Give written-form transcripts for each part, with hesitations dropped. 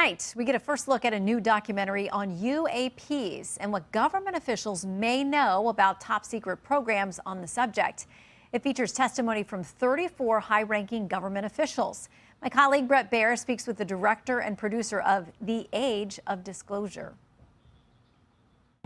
Tonight, we get a first look at a new documentary on UAPs and what government officials may know about top secret programs on the subject. It features testimony from 34 high-ranking government officials. My colleague Brett Baer speaks with the director and producer of The Age of Disclosure.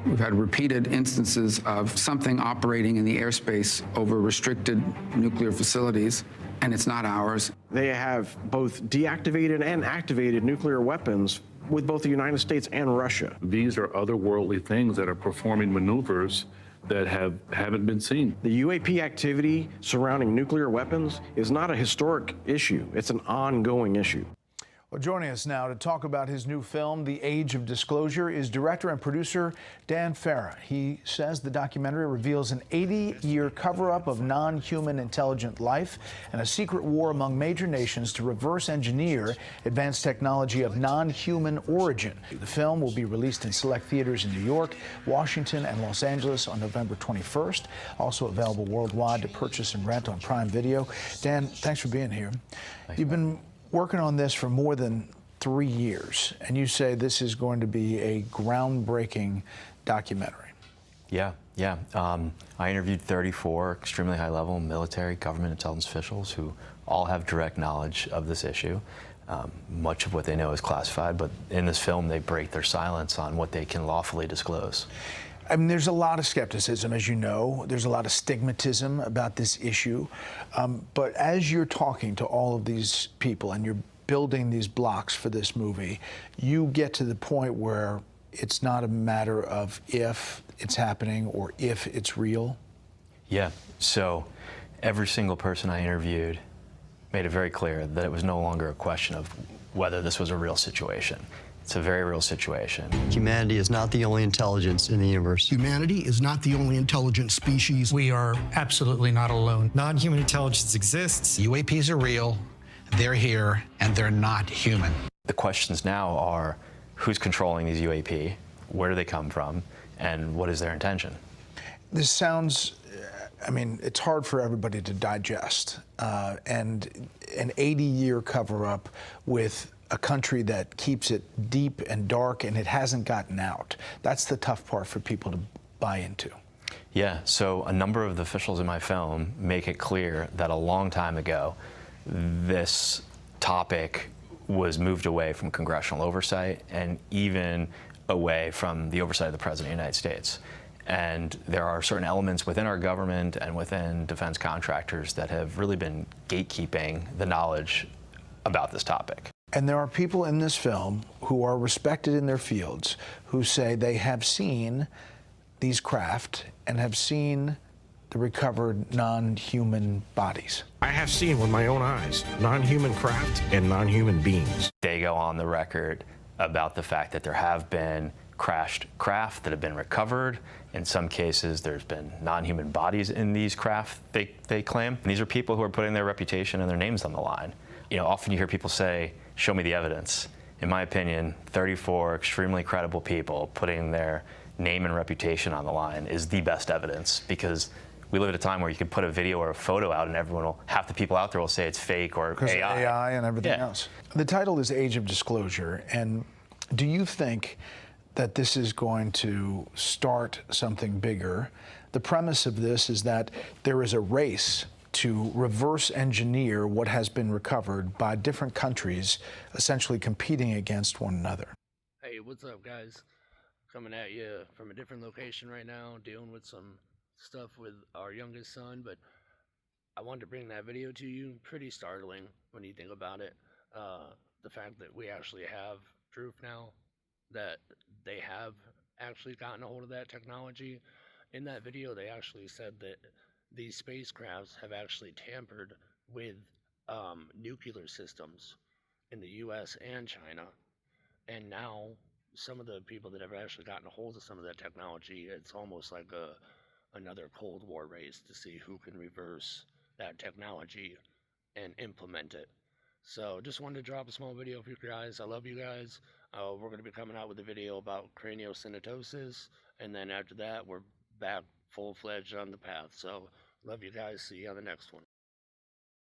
We've had repeated instances of something operating in the airspace over restricted nuclear facilities, and it's not ours. They have both deactivated and activated nuclear weapons with both the United States and Russia. These are otherworldly things that are performing maneuvers that haven't been seen. The UAP activity surrounding nuclear weapons is not a historic issue. It's an ongoing issue. Well, joining us now to talk about his new film, The Age of Disclosure, is director and producer Dan Farah. He says the documentary reveals an 80-year cover-up of non-human intelligent life and a secret war among major nations to reverse engineer advanced technology of non-human origin. The film will be released in select theaters in New York, Washington, and Los Angeles on November 21st. Also available worldwide to purchase and rent on Prime Video. Dan, thanks for being here. You've been working on this for more than 3 years, and you say this is going to be a groundbreaking documentary. Yeah. I interviewed 34 extremely high-level military, government intelligence officials who all have direct knowledge of this issue. Much of what they know is classified, but in this film they break their silence on what they can lawfully disclose. I mean, there's a lot of skepticism, as you know. There's a lot of stigmatism about this issue. But as you're talking to all of these people and you're building these blocks for this movie, you get to the point where it's not a matter of if it's happening or if it's real. Yeah, so every single person I interviewed made it very clear that it was no longer a question of whether this was a real situation. It's a very real situation. Humanity is not the only intelligence in the universe. Humanity is not the only intelligent species. We are absolutely not alone. Non-human intelligence exists. UAPs are real, they're here, and they're not human. The questions now are, who's controlling these UAP? Where do they come from? And what is their intention? This sounds, I mean, it's hard for everybody to digest. And an 80-year cover-up with a country that keeps it deep and dark, and it hasn't gotten out. That's the tough part for people to buy into. Yeah, so a number of the officials in my film make it clear that a long time ago, this topic was moved away from congressional oversight and even away from the oversight of the President of the United States. And there are certain elements within our government and within defense contractors that have really been gatekeeping the knowledge about this topic. And there are people in this film who are respected in their fields who say they have seen these craft and have seen the recovered non-human bodies. I have seen with my own eyes non-human craft and non-human beings. They go on the record about the fact that there have been crashed craft that have been recovered. In some cases, there's been non-human bodies in these craft, they claim. And these are people who are putting their reputation and their names on the line. You know, often you hear people say, show me the evidence. In my opinion, 34 extremely credible people putting their name and reputation on the line is the best evidence, because we live at a time where you can put a video or a photo out and half the people out there will say it's fake or because AI. Of AI and everything else. The title is Age of Disclosure, and do you think that this is going to start something bigger? The premise of this is that there is a race to reverse engineer what has been recovered by different countries, essentially competing against one another. Hey, what's up, guys? Coming at you from a different location right now, dealing with some stuff with our youngest son, but I wanted to bring that video to you. Pretty startling when you think about it. The fact that we actually have proof now that they have actually gotten a hold of that technology. In that video, they actually said that these spacecrafts have actually tampered with nuclear systems in the U.S. and China. And now some of the people that have actually gotten a hold of some of that technology, it's almost like another Cold War race to see who can reverse that technology and implement it. So just wanted to drop a small video for you guys. I love you guys. We're going to be coming out with a video about craniosynostosis, and then after that, we're back full-fledged on the path. So love you guys. See you on the next one.